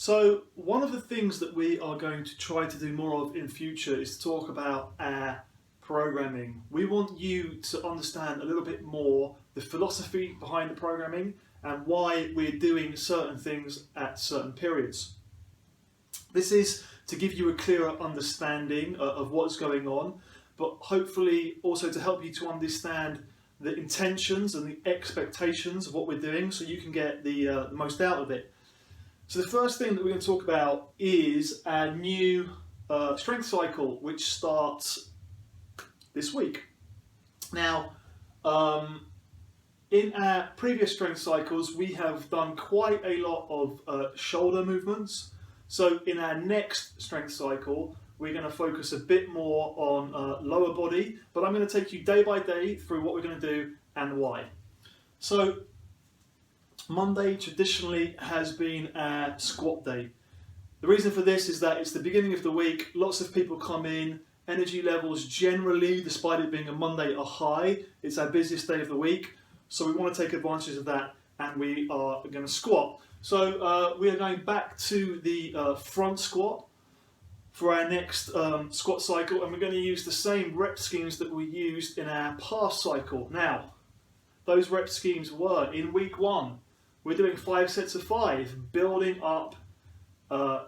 So one of the things that we are going to try to do more of in future is to talk about our programming. We want you to understand a little bit more the philosophy behind the programming and why we're doing certain things at certain periods. This is to give you a clearer understanding of what's going on, but hopefully also to help you to understand the intentions and the expectations of what we're doing so you can get the most out of it. So the first thing that we're going to talk about is our new strength cycle, which starts this week. Now, in our previous strength cycles, we have done quite a lot of shoulder movements. So in our next strength cycle, we're going to focus a bit more on lower body, but I'm going to take you day by day through what we're going to do and why. So Monday traditionally has been our squat day. The reason for this is that it's the beginning of the week, lots of people come in, energy levels generally, despite it being a Monday, are high. It's our busiest day of the week, so we want to take advantage of that and we are going to squat. So we are going back to the front squat for our next squat cycle, and we're going to use the same rep schemes that we used in our past cycle. Now, those rep schemes were in week 1. We're doing 5 sets of 5, building up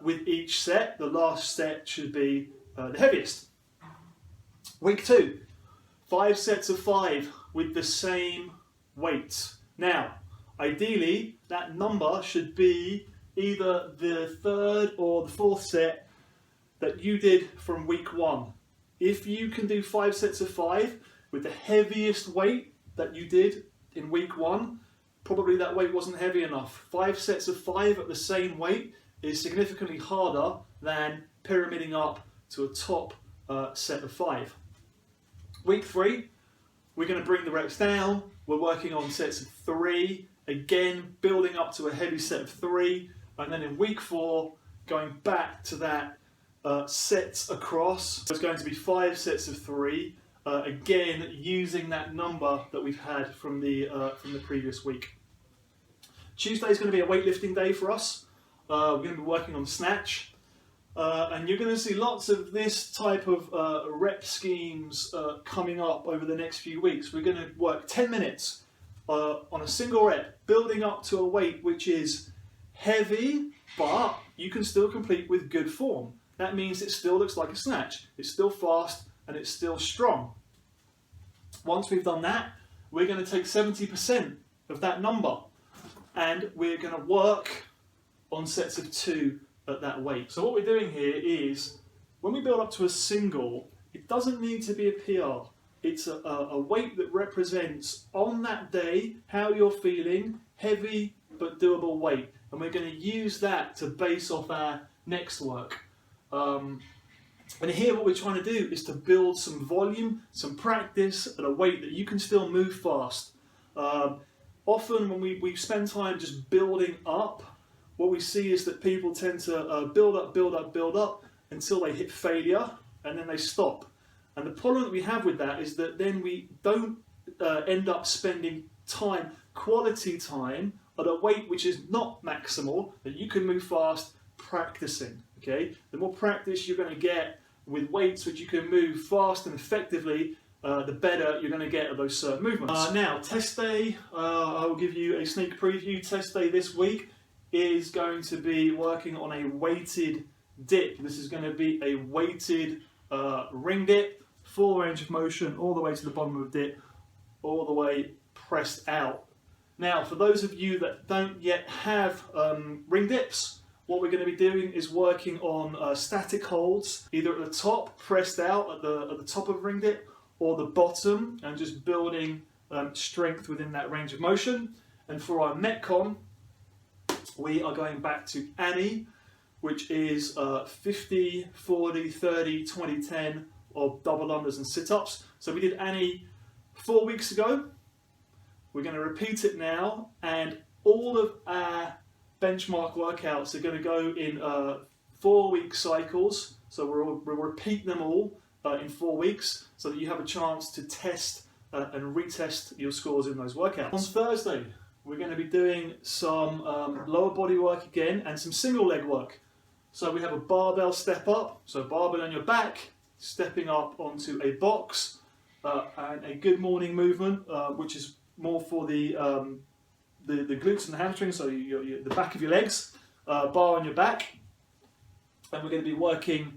with each set. The last set should be the heaviest. Week 2, 5 sets of 5 with the same weights. Now, ideally, that number should be either the 3rd or the 4th set that you did from week 1. If you can do 5 sets of 5 with the heaviest weight that you did in week 1, probably that weight wasn't heavy enough. 5 sets of 5 at the same weight is significantly harder than pyramiding up to a top set of 5. Week 3, we're going to bring the reps down. We're working on sets of 3, again building up to a heavy set of 3, and then in week 4, going back to that sets across. So it's going to be 5 sets of 3. Again, using that number that we've had from the previous week. Tuesday is going to be a weightlifting day for us. We're going to be working on snatch, and you're going to see lots of this type of rep schemes coming up over the next few weeks. We're going to work 10 minutes on a single rep, building up to a weight which is heavy, but you can still complete with good form. That means it still looks like a snatch. It's still fast and it's still strong. Once we've done that, we're going to take 70% of that number and we're going to work on sets of 2 at that weight. So what we're doing here is, when we build up to a single, it doesn't need to be a PR. It's a weight that represents on that day how you're feeling, heavy but doable weight. And we're going to use that to base off our next work. And here what we're trying to do is to build some volume, some practice at a weight that you can still move fast. Often when we spend time just building up, what we see is that people tend to build up until they hit failure and then they stop. And the problem that we have with that is that then we don't end up spending time, quality time, at a weight which is not maximal, that you can move fast practicing. Okay? The more practice you're going to get with weights which you can move fast and effectively, the better you're going to get at those certain movements. Now, test day, I will give you a sneak preview. Test day this week is going to be working on a weighted dip. This is going to be a weighted ring dip, full range of motion, all the way to the bottom of the dip, all the way pressed out. Now, for those of you that don't yet have ring dips, what we're going to be doing is working on static holds, either at the top, pressed out at the top of ring dip, or the bottom, and just building strength within that range of motion. And for our Metcon, we are going back to Annie, which is 50, 40, 30, 20, 10 of double unders and sit-ups. So we did Annie 4 weeks ago. We're going to repeat it now, and all of our benchmark workouts are going to go in 4-week cycles. So we'll repeat them all in 4 weeks so that you have a chance to test and retest your scores in those workouts. On Thursday, we're going to be doing some lower body work again and some single leg work. So we have a barbell step up, so barbell on your back, stepping up onto a box, and a good morning movement, which is more for the glutes and the hamstrings, so the back of your legs, bar on your back, and we're going to be working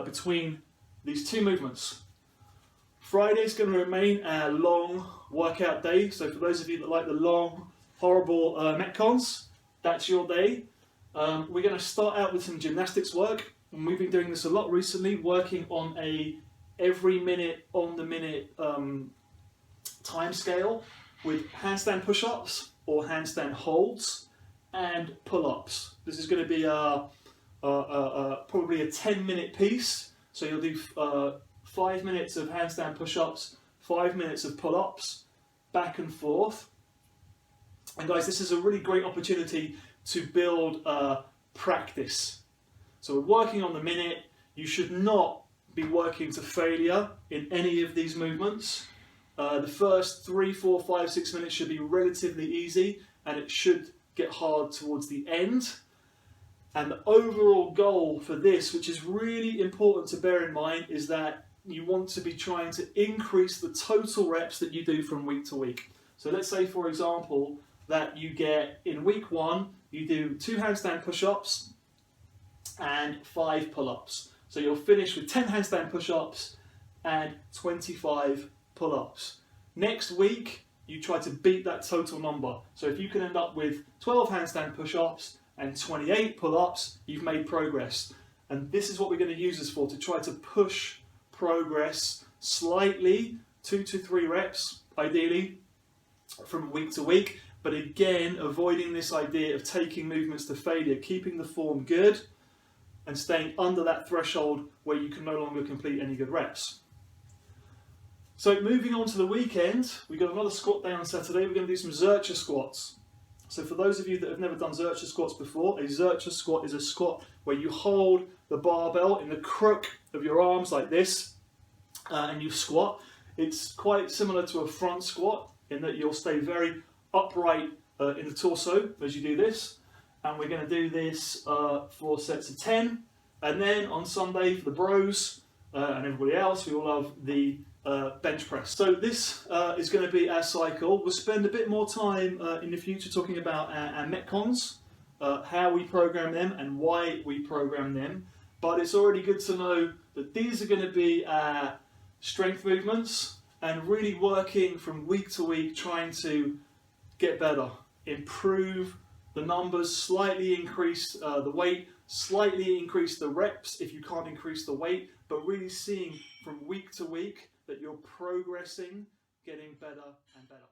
between these two movements. Friday is going to remain our long workout day, so for those of you that like the long, horrible Metcons, that's your day. We're going to start out with some gymnastics work, and we've been doing this a lot recently, working on a every minute on the minute time scale with handstand push-ups or handstand holds and pull-ups. This is going to be probably a 10-minute piece, so you'll do 5 minutes of handstand push-ups, 5 minutes of pull-ups, back and forth. And guys, this is a really great opportunity to build practice. So we're working on the minute. You should not be working to failure in any of these movements. The first 3, 4, 5, 6 minutes should be relatively easy, and it should get hard towards the end. And the overall goal for this, which is really important to bear in mind, is that you want to be trying to increase the total reps that you do from week to week. So let's say, for example, that you get, in week 1, you do 2 handstand push-ups and 5 pull-ups. So you'll finish with 10 handstand push-ups and 25 pull-ups. Next week, you try to beat that total number. So if you can end up with 12 handstand push-ups and 28 pull-ups, you've made progress. And this is what we're going to use this for, to try to push progress slightly, 2 to 3 reps, ideally, from week to week. But again, avoiding this idea of taking movements to failure, keeping the form good, and staying under that threshold where you can no longer complete any good reps. So moving on to the weekend, we've got another squat day on Saturday. We're going to do some Zercher squats. So for those of you that have never done Zercher squats before, a Zercher squat is a squat where you hold the barbell in the crook of your arms like this, and you squat. It's quite similar to a front squat in that you'll stay very upright in the torso as you do this. And we're going to do this 4 sets of 10. And then on Sunday for the bros and everybody else, we will have the bench press. So this is going to be our cycle. We'll spend a bit more time in the future talking about our Metcons, how we program them and why we program them. But it's already good to know that these are going to be our strength movements, and really working from week to week, trying to get better, improve the numbers, slightly increase the weight, slightly increase the reps if you can't increase the weight, but really seeing from week to week that you're progressing, getting better and better.